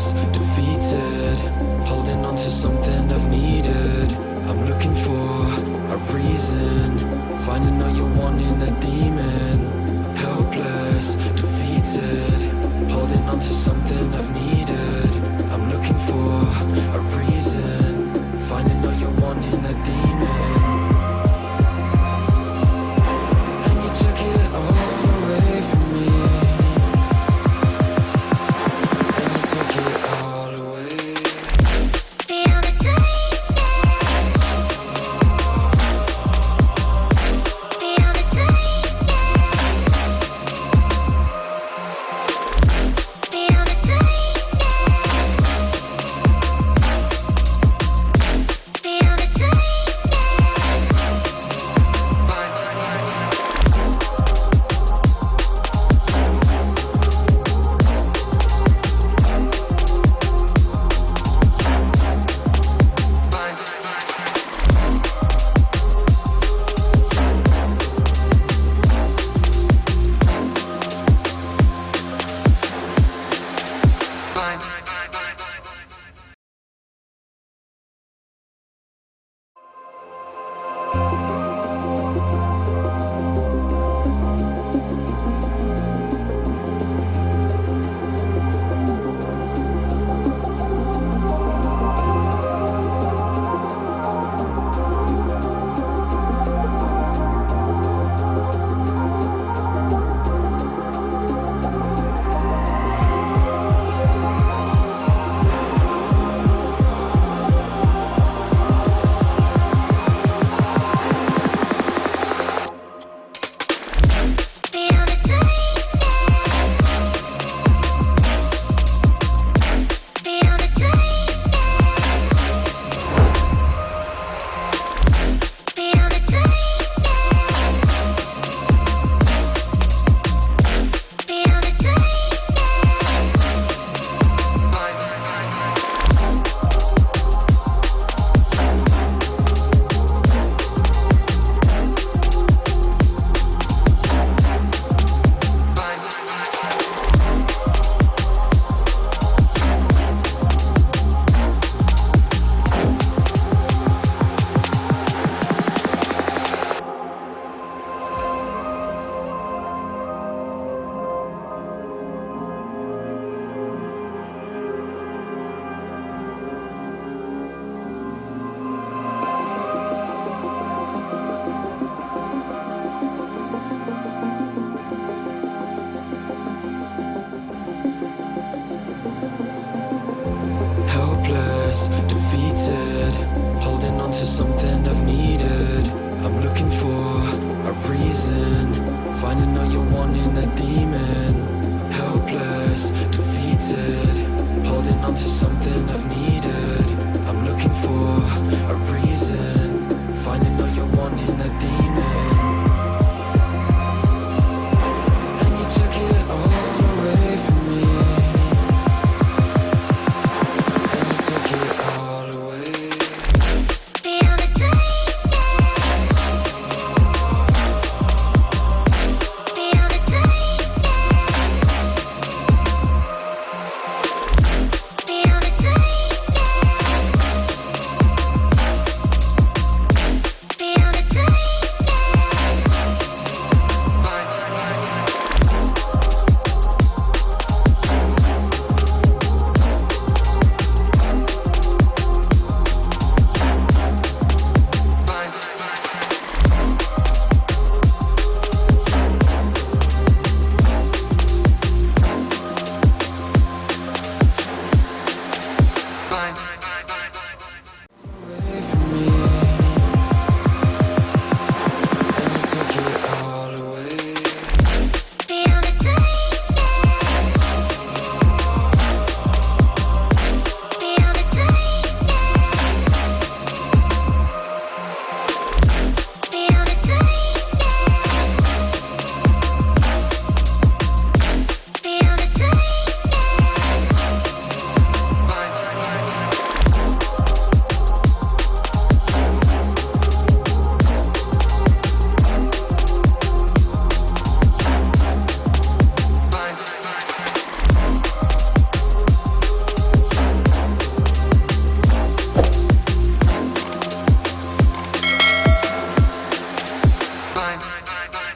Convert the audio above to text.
Helpless, defeated, holding on to something I've needed. I'm looking for a reason, finding all you're wanting, that demon. Helpless, defeated, holding on to something I've needed. I'm looking for a reason, finding all you're wanting, that demon. And you took it all away from me, and you took it all away. Feel the time, feel the time, feel the time, feel the time. Feel the time, feel the time, feel the time, feel the time. Helpless, defeated, holding on to something I've needed. I'm looking for a reason, finding all you're wanting, that demon. Helpless, defeated, holding on to something